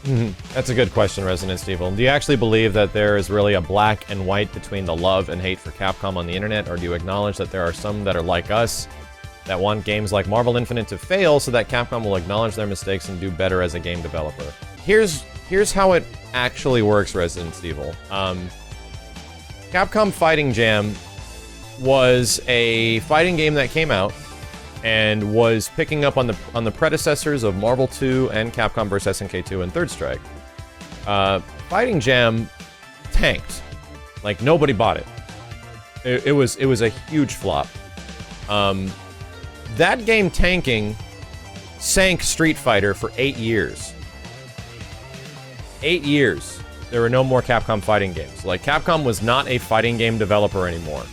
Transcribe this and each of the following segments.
That's a good question, Resident Evil. Do you actually believe that there is really a black and white between the love and hate for Capcom on the internet, or do you acknowledge that there are some that are like us, that want games like Marvel Infinite to fail so that Capcom will acknowledge their mistakes and do better as a game developer? Here's how it actually works, Resident Evil. Capcom Fighting Jam was a fighting game that came out and was picking up on the predecessors of Marvel 2 and Capcom vs. SNK 2 and Third Strike. Fighting Jam tanked. Like, nobody bought it. It was a huge flop. That game tanking sank Street Fighter for 8 years. 8 years. There were no more Capcom fighting games. Like, Capcom was not a fighting game developer anymore.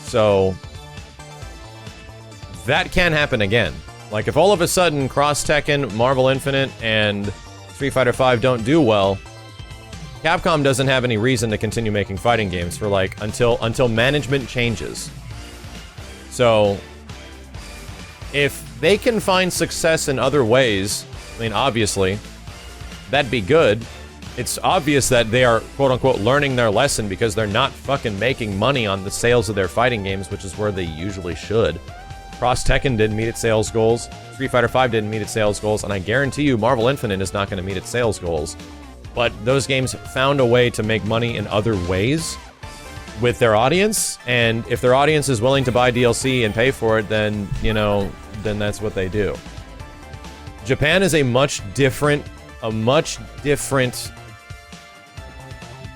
So that can happen again. Like, if all of a sudden Cross Tekken, Marvel Infinite, and Street Fighter V don't do well, Capcom doesn't have any reason to continue making fighting games for, like, until management changes. So, if they can find success in other ways, I mean, obviously, that'd be good. It's obvious that they are, quote-unquote, learning their lesson because they're not fucking making money on the sales of their fighting games, which is where they usually should. Cross Tekken didn't meet its sales goals, Street Fighter V didn't meet its sales goals, and I guarantee you Marvel Infinite is not going to meet its sales goals. But those games found a way to make money in other ways with their audience, and if their audience is willing to buy DLC and pay for it, then, you know, then that's what they do. Japan is a much different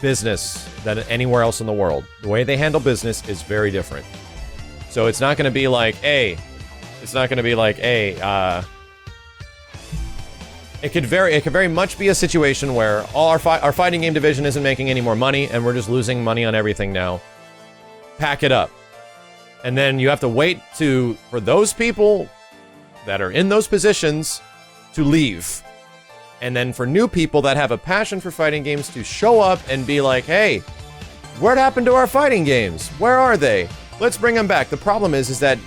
business than anywhere else in the world. The way they handle business is very different. So it's not going to be like, hey, it could very much be a situation where all our fighting game division isn't making any more money, and we're just losing money on everything now. Pack it up. And then you have to wait for those people that are in those positions to leave. And then for new people that have a passion for fighting games to show up and be like, hey, what happened to our fighting games? Where are they? Let's bring them back. The problem is that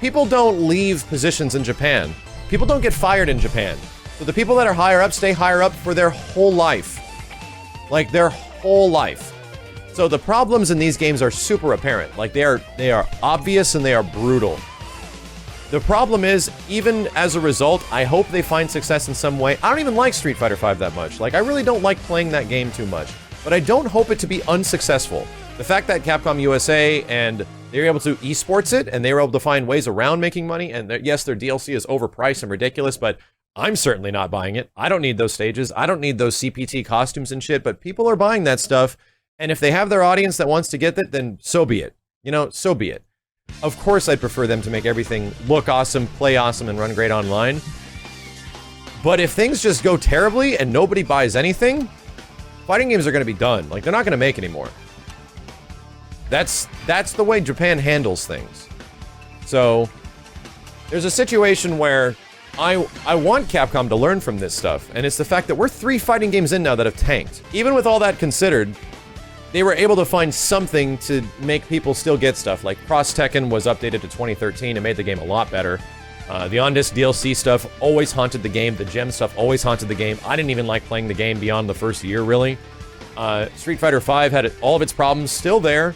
people don't leave positions in Japan. People don't get fired in Japan. So the people that are higher up stay higher up for their whole life. Like, their whole life. So the problems in these games are super apparent. Like, they are obvious and they are brutal. The problem is, even as a result, I hope they find success in some way. I don't even like Street Fighter V that much. Like, I really don't like playing that game too much. But I don't hope it to be unsuccessful. The fact that Capcom USA and they were able to esports it, and they were able to find ways around making money, and yes, their DLC is overpriced and ridiculous, but I'm certainly not buying it. I don't need those stages. I don't need those CPT costumes and shit, but people are buying that stuff, and if they have their audience that wants to get that, then so be it. You know, so be it. Of course I'd prefer them to make everything look awesome, play awesome, and run great online. But if things just go terribly and nobody buys anything, fighting games are going to be done. Like, they're not going to make anymore. That's the way Japan handles things. So, there's a situation where I want Capcom to learn from this stuff, and it's the fact that we're 3 fighting games in now that have tanked. Even with all that considered, they were able to find something to make people still get stuff. Like, Cross Tekken was updated to 2013 and made the game a lot better. The on-disc DLC stuff always haunted the game. The gem stuff always haunted the game. I didn't even like playing the game beyond the first year, really. Street Fighter V had all of its problems still there.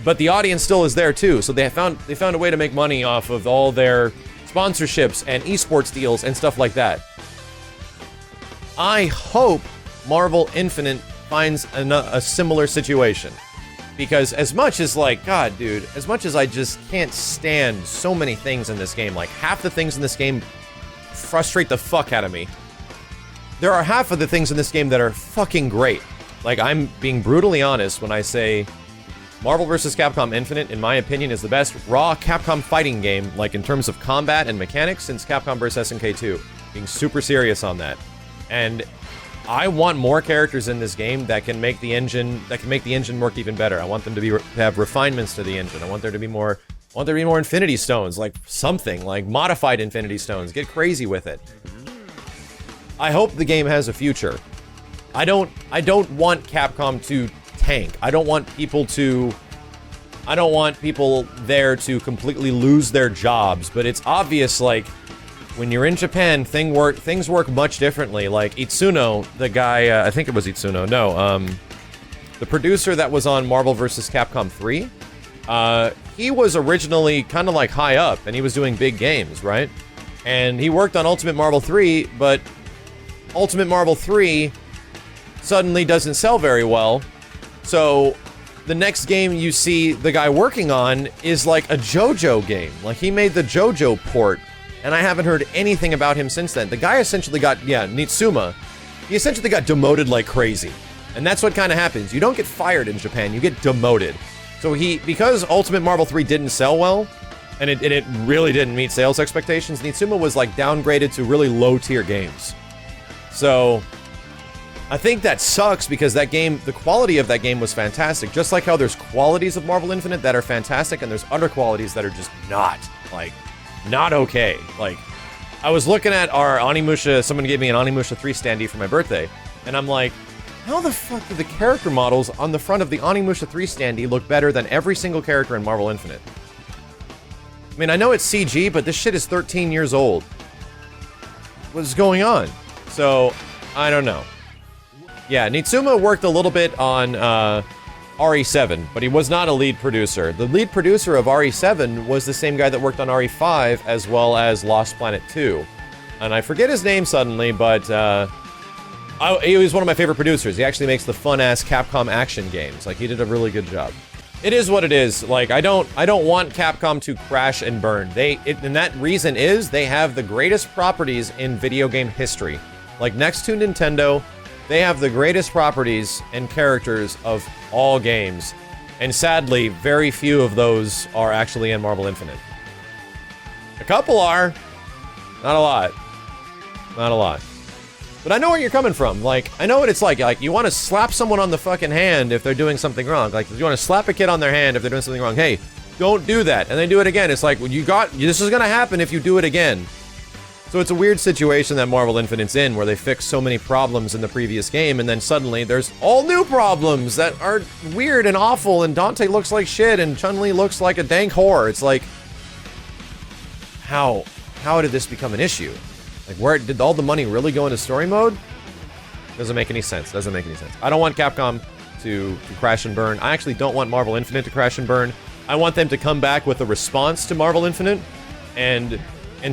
But the audience still is there too, so they found a way to make money off of all their sponsorships and esports deals and stuff like that. I hope Marvel Infinite finds a similar situation, because as much as, like, God, dude, as much as I just can't stand so many things in this game, like, half the things in this game frustrate the fuck out of me, there are half of the things in this game that are fucking great. Like, I'm being brutally honest when I say Marvel vs. Capcom Infinite, in my opinion, is the best raw Capcom fighting game, like, in terms of combat and mechanics, since Capcom vs. SNK 2. Being super serious on that. And I want more characters in this game that can make the engine work even better. I want them to have refinements to the engine. I want there to be more Infinity Stones, like something, like modified Infinity Stones. Get crazy with it. I hope the game has a future. I don't want Capcom to tank. I don't want people there to completely lose their jobs, but it's obvious, like, when you're in Japan, things work much differently. Like Itsuno, the guy, I think it was Itsuno, no, the producer that was on Marvel vs. Capcom 3, he was originally kind of like high up, and he was doing big games, right? And he worked on Ultimate Marvel 3, but Ultimate Marvel 3 suddenly doesn't sell very well, so the next game you see the guy working on is like a JoJo game. Like, he made the JoJo port, and I haven't heard anything about him since then. The guy essentially got, yeah, Nitsuma, he essentially got demoted like crazy. And that's what kind of happens. You don't get fired in Japan, you get demoted. So because Ultimate Marvel 3 didn't sell well, and it really didn't meet sales expectations, Nitsuma was like downgraded to really low-tier games. So I think that sucks because that game, the quality of that game was fantastic. Just like how there's qualities of Marvel Infinite that are fantastic, and there's other qualities that are just not, like, not okay. Like, I was looking at our Onimusha, someone gave me an Onimusha 3 standee for my birthday, and I'm like, how the fuck do the character models on the front of the Onimusha 3 standee look better than every single character in Marvel Infinite? I mean, I know it's CG, but this shit is 13 years old. What's going on? So, I don't know. Yeah, Nitsuma worked a little bit on RE7, but he was not a lead producer. The lead producer of RE7 was the same guy that worked on RE5 as well as Lost Planet 2. And I forget his name suddenly, but he was one of my favorite producers. He actually makes the fun-ass Capcom action games. Like, he did a really good job. It is what it is. Like, I don't want Capcom to crash and burn. And that reason is they have the greatest properties in video game history. Like, next to Nintendo, they have the greatest properties and characters of all games. And sadly, very few of those are actually in Marvel Infinite. A couple are. Not a lot. Not a lot. But I know where you're coming from. Like, I know what it's like. Like, you want to slap someone on the fucking hand if they're doing something wrong. Like, you want to slap a kid on their hand if they're doing something wrong. Hey, don't do that. And they do it again. It's like, well, this is gonna happen if you do it again. So it's a weird situation that Marvel Infinite's in, where they fixed so many problems in the previous game, and then suddenly there's all new problems that are weird and awful, and Dante looks like shit, and Chun-Li looks like a dank whore. It's like, how did this become an issue? Like, where did all the money really go into story mode? Doesn't make any sense. Doesn't make any sense. I don't want Capcom to crash and burn. I actually don't want Marvel Infinite to crash and burn. I want them to come back with a response to Marvel Infinite and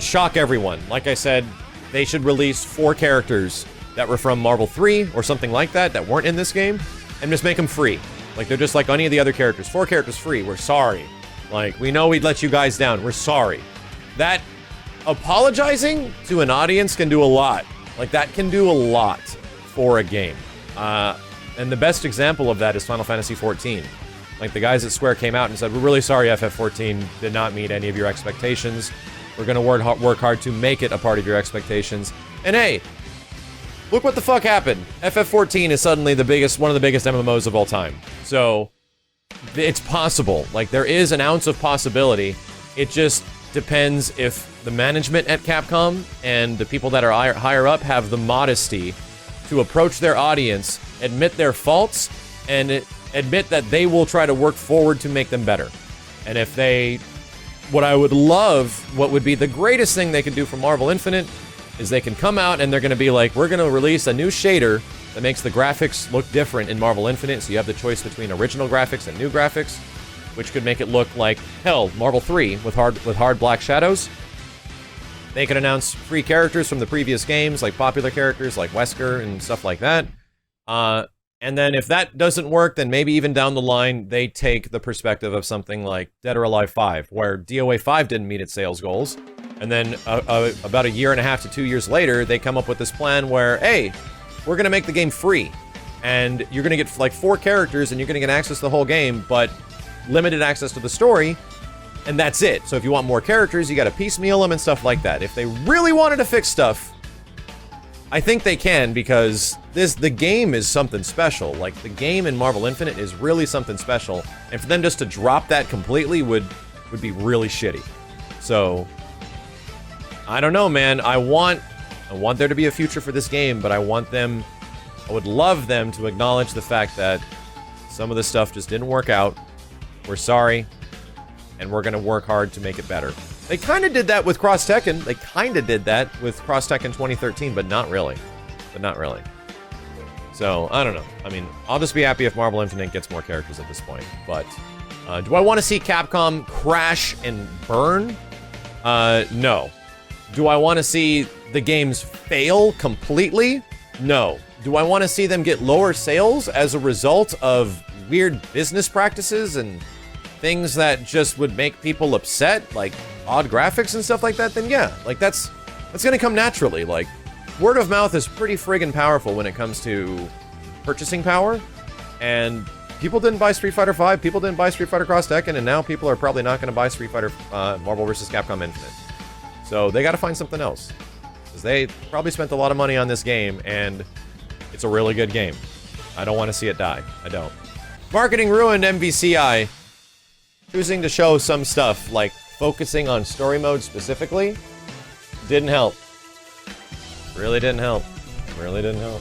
shock everyone. Like I said, they should release 4 characters that were from Marvel 3 or something like that weren't in this game, and just make them free. Like, they're just like any of the other characters. 4 characters free. We're sorry. Like, we know we'd let you guys down. We're sorry. That apologizing to an audience can do a lot. Like, that can do a lot for a game. And the best example of that is Final Fantasy XIV. Like, the guys at Square came out and said, we're really sorry FF14 did not meet any of your expectations. We're gonna work hard to make it a part of your expectations. And hey, look what the fuck happened. FF14 is suddenly one of the biggest MMOs of all time. So, it's possible. Like, there is an ounce of possibility. It just depends if the management at Capcom and the people that are higher up have the modesty to approach their audience, admit their faults, and admit that they will try to work forward to make them better. And if they... What I would love, what would be the greatest thing they could do for Marvel Infinite, is they can come out and they're going to be like, we're going to release a new shader that makes the graphics look different in Marvel Infinite, so you have the choice between original graphics and new graphics, which could make it look like, hell, Marvel 3 with hard black shadows. They could announce free characters from the previous games, like popular characters like Wesker and stuff like that. And then if that doesn't work, then maybe even down the line, they take the perspective of something like Dead or Alive 5, where DOA 5 didn't meet its sales goals. And then about a year and a half to 2 years later, they come up with this plan where, hey, we're going to make the game free. And you're going to get like 4 characters and you're going to get access to the whole game, but limited access to the story. And that's it. So if you want more characters, you got to piecemeal them and stuff like that. If they really wanted to fix stuff, I think they can, because the game is something special. Like, the game in Marvel Infinite is really something special. And for them just to drop that completely would be really shitty. So, I don't know, man. I want there to be a future for this game, but I would love them to acknowledge the fact that some of the stuff just didn't work out. We're sorry, and we're gonna work hard to make it better. They kind of did that with Cross Tekken. They kind of did that with Cross Tekken 2013, but not really. So, I don't know. I mean, I'll just be happy if Marvel Infinite gets more characters at this point. But, do I want to see Capcom crash and burn? No. Do I want to see the games fail completely? No. Do I want to see them get lower sales as a result of weird business practices and things that just would make people upset, like odd graphics and stuff like that? Then yeah, like that's gonna come naturally. Like, word of mouth is pretty friggin' powerful when it comes to purchasing power, and people didn't buy Street Fighter V, people didn't buy Street Fighter Cross Tekken, and now people are probably not gonna buy Street Fighter Marvel vs. Capcom Infinite. So they gotta find something else, because they probably spent a lot of money on this game, and it's a really good game. I don't want to see it die. I don't. Marketing ruined MVCI. Choosing to show some stuff, like focusing on story mode specifically, didn't help. Really didn't help. Really didn't help.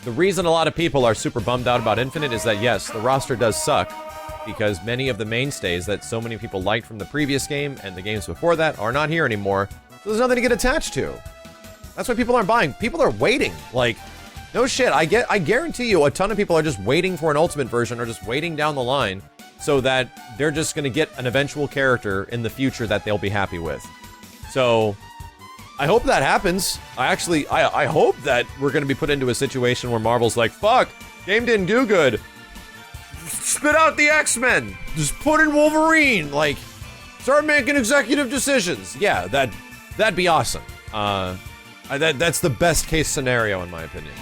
The reason a lot of people are super bummed out about Infinite is that, yes, the roster does suck, because many of the mainstays that so many people liked from the previous game and the games before that are not here anymore, so there's nothing to get attached to. That's why people aren't buying. People are waiting. Like, no shit, I guarantee you a ton of people are just waiting for an Ultimate version or just waiting down the line so that they're just gonna get an eventual character in the future that they'll be happy with. So, I hope that happens. I hope that we're gonna be put into a situation where Marvel's like, fuck, game didn't do good. Spit out the X-Men. Just put in Wolverine. Like, start making executive decisions. Yeah, that'd be awesome. That's the best case scenario in my opinion.